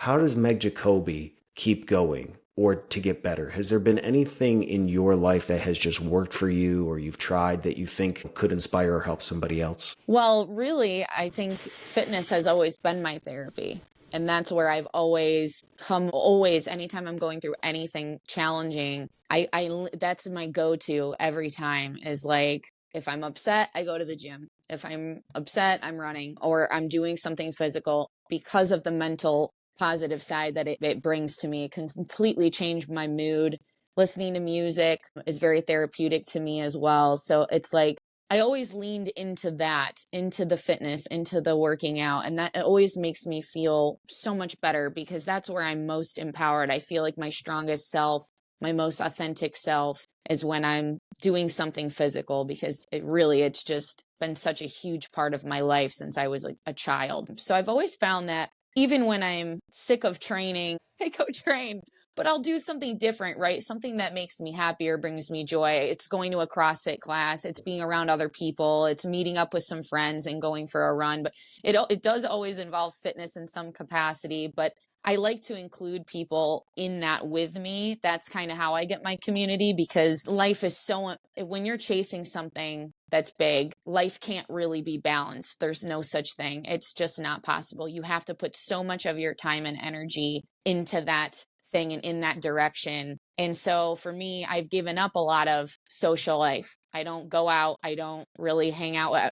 How does Meg Jacoby keep going or to get better? Has there been anything in your life that has just worked for you or you've tried that you think could inspire or help somebody else? Well, really, I think fitness has always been my therapy. And that's where I've always come, always, anytime I'm going through anything challenging, that's my go-to every time is like, if I'm upset, I go to the gym. If I'm upset, I'm running or I'm doing something physical because of the mental positive side that it brings to me. It can completely change my mood. Listening to music is very therapeutic to me as well. So it's like, I always leaned into that, into the fitness, into the working out. And that always makes me feel so much better because that's where I'm most empowered. I feel like my strongest self, my most authentic self is when I'm doing something physical because it's just been such a huge part of my life since I was like a child. So I've always found that even when I'm sick of training, I go train, but I'll do something different, right? Something that makes me happier, brings me joy. It's going to a CrossFit class, it's being around other people, it's meeting up with some friends and going for a run. But it does always involve fitness in some capacity, but I like to include people in that with me. That's kind of how I get my community because life is so, when you're chasing something that's big, life can't really be balanced. There's no such thing. It's just not possible. You have to put so much of your time and energy into that thing and in that direction. And so for me, I've given up a lot of social life. I don't go out. I don't really hang out.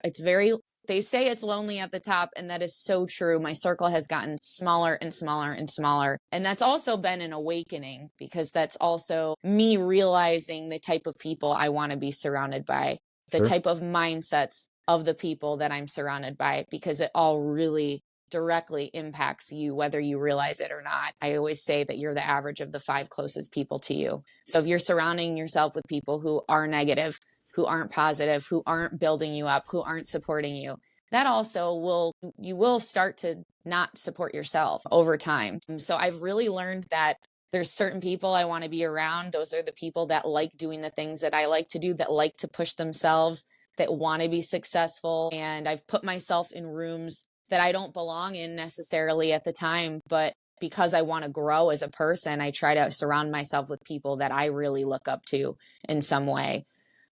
They say it's lonely at the top, and that is so true. My circle has gotten smaller and smaller and smaller. And that's also been an awakening because that's also me realizing the type of people I want to be surrounded by, the Sure. type of mindsets of the people that I'm surrounded by, because it all really directly impacts you, whether you realize it or not. I always say that you're the average of the 5 closest people to you. So if you're surrounding yourself with people who are negative, who aren't positive, who aren't building you up, who aren't supporting you, that also you will start to not support yourself over time. So I've really learned that there's certain people I want to be around. Those are the people that like doing the things that I like to do, that like to push themselves, that want to be successful. And I've put myself in rooms that I don't belong in necessarily at the time, but because I want to grow as a person, I try to surround myself with people that I really look up to in some way.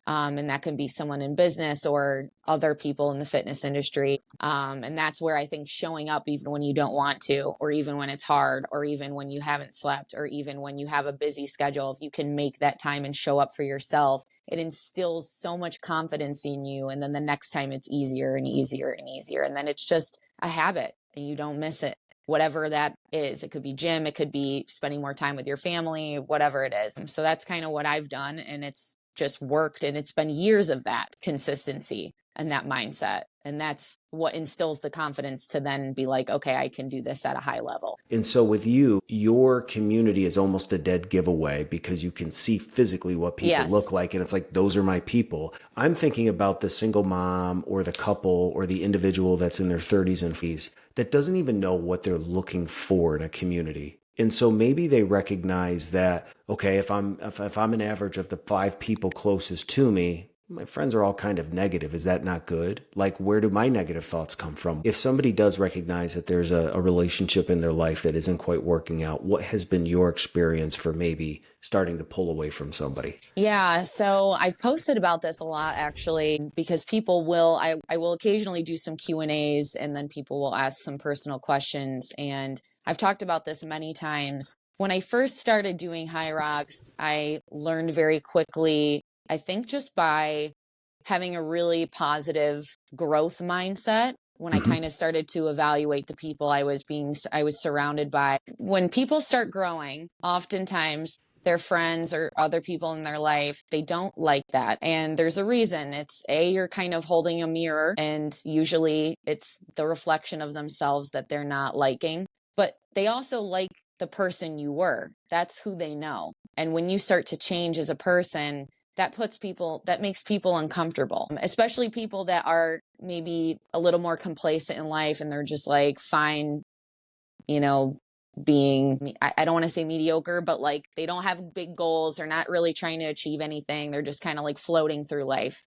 And that can be someone in business or other people in the fitness industry. And that's where I think showing up even when you don't want to, or even when it's hard, or even when you haven't slept, or even when you have a busy schedule, if you can make that time and show up for yourself, it instills so much confidence in you. And then the next time it's easier and easier and easier. And then it's just a habit and you don't miss it. Whatever that is, it could be gym, it could be spending more time with your family, whatever it is. So that's kind of what I've done. And it's just worked. And it's been years of that consistency and that mindset. And that's what instills the confidence to then be like, okay, I can do this at a high level. And so with you, your community is almost a dead giveaway because you can see physically what people Yes. look like. And it's like, those are my people. I'm thinking about the single mom or the couple or the individual that's in their 30s and 40s that doesn't even know what they're looking for in a community. And so maybe they recognize that, okay, if I'm an average of the 5 people closest to me, my friends are all kind of negative. Is that not good? Like, where do my negative thoughts come from? If somebody does recognize that there's a relationship in their life that isn't quite working out, what has been your experience for maybe starting to pull away from somebody? Yeah, so I've posted about this a lot actually because I will occasionally do some Q&As and then people will ask some personal questions and I've talked about this many times. When I first started doing high rocks, I learned very quickly, I think just by having a really positive growth mindset. When I Mm-hmm. kind of started to evaluate the people I was surrounded by. When people start growing, oftentimes their friends or other people in their life, they don't like that. And there's a reason. You're kind of holding a mirror, and usually it's the reflection of themselves that they're not liking. But they also like the person you were. That's who they know. And when you start to change as a person, that makes people uncomfortable, especially people that are maybe a little more complacent in life and they're just like fine, you know, I don't want to say mediocre, but like they don't have big goals. They're not really trying to achieve anything. They're just kind of like floating through life.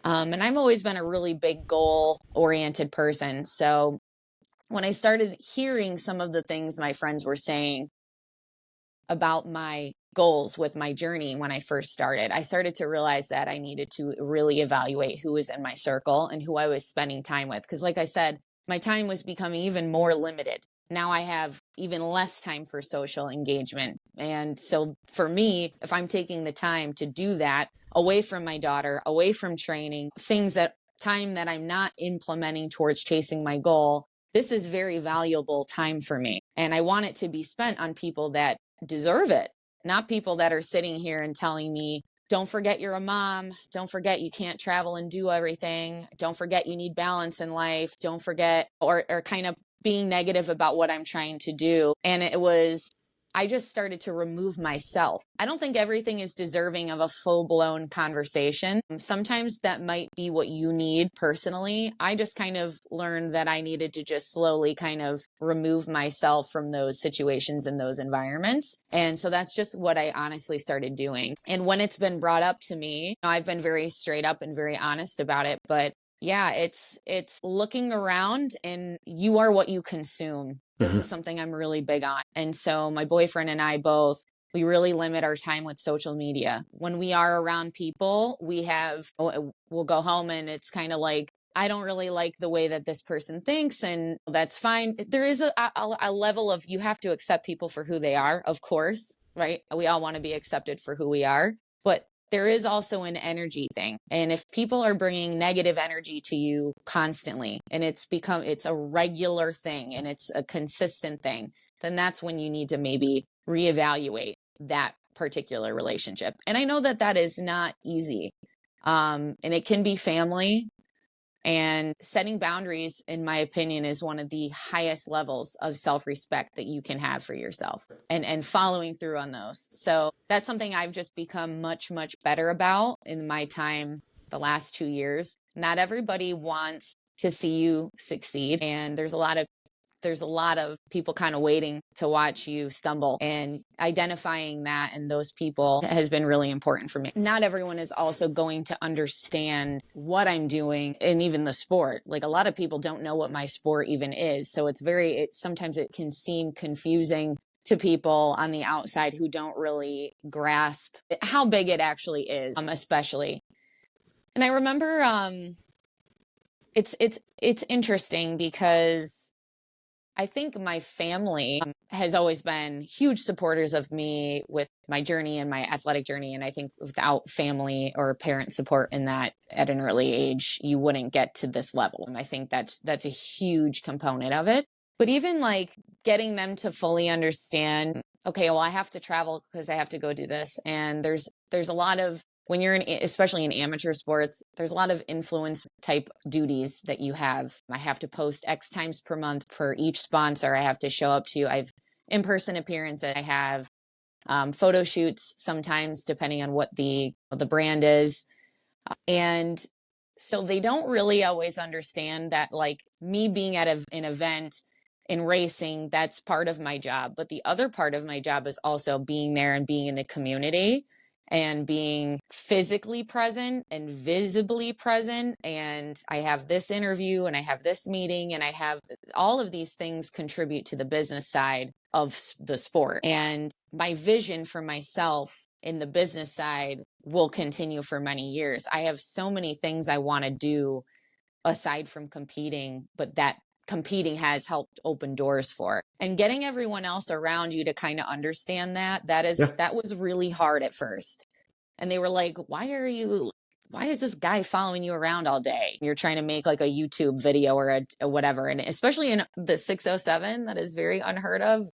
And I've always been a really big goal oriented person. So when I started hearing some of the things my friends were saying about my goals with my journey when I first started, I started to realize that I needed to really evaluate who was in my circle and who I was spending time with. Because, like I said, my time was becoming even more limited. Now I have even less time for social engagement. And so for me, if I'm taking the time to do that away from my daughter, away from training, things that time that I'm not implementing towards chasing my goal, this is very valuable time for me. And I want it to be spent on people that deserve it, not people that are sitting here and telling me, don't forget you're a mom. Don't forget you can't travel and do everything. Don't forget you need balance in life. Don't forget, or kind of being negative about what I'm trying to do. And I just started to remove myself. I don't think everything is deserving of a full-blown conversation. Sometimes that might be what you need personally. I just kind of learned that I needed to just slowly kind of remove myself from those situations and those environments. And so that's just what I honestly started doing. And when it's been brought up to me, I've been very straight up and very honest about it. But yeah, it's looking around, and you are what you consume. This is something I'm really big on. And so my boyfriend and I both, we really limit our time with social media. When we are around people, we'll go home and it's kind of like, I don't really like the way that this person thinks, and that's fine. There is a level of, you have to accept people for who they are, of course, right? We all want to be accepted for who we are, but there is also an energy thing. And if people are bringing negative energy to you constantly, and it's a regular thing and it's a consistent thing, then that's when you need to maybe reevaluate that particular relationship. And I know that that is not easy. And it can be family. And setting boundaries, in my opinion, is one of the highest levels of self-respect that you can have for yourself, and following through on those. So that's something I've just become much, much better about in my time the last 2 years. Not everybody wants to see you succeed. And there's a lot of people kind of waiting to watch you stumble, and identifying that and those people has been really important for me. Not everyone is also going to understand what I'm doing, and even the sport. Like, a lot of people don't know what my sport even is. So sometimes it can seem confusing to people on the outside who don't really grasp how big it actually is, especially. And I remember, it's interesting because I think my family has always been huge supporters of me with my journey and my athletic journey. And I think without family or parent support in that at an early age, you wouldn't get to this level. And I think that's a huge component of it. But even like getting them to fully understand, okay, well, I have to travel because I have to go do this. And there's a lot of, when you're especially in amateur sports, there's a lot of influence type duties that you have. I have to post X times per month for each sponsor. I have to show up to, I have in-person appearances. I have photo shoots sometimes, depending on what the brand is. And so they don't really always understand that, like, me being at an event in racing, that's part of my job. But the other part of my job is also being there and being in the community and being physically present and visibly present. And I have this interview and I have this meeting, and I have all of these things contribute to the business side of the sport. And my vision for myself in the business side will continue for many years. I have so many things I want to do aside from competing, but that competing has helped open doors for. And getting everyone else around you to kind of understand that was really hard at first. And they were like, why is this guy following you around all day? You're trying to make like a YouTube video or a whatever. And especially in the 607, that is very unheard of.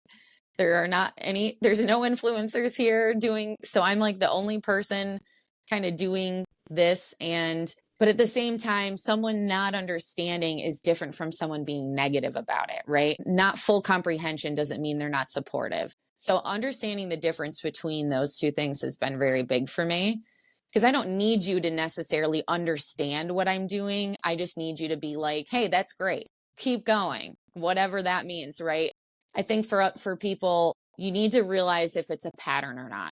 There's no influencers here so I'm like the only person kind of doing this. But at the same time, someone not understanding is different from someone being negative about it, right? Not full comprehension doesn't mean they're not supportive. So understanding the difference between those two things has been very big for me, because I don't need you to necessarily understand what I'm doing. I just need you to be like, hey, that's great. Keep going, whatever that means, right? I think for people, you need to realize if it's a pattern or not.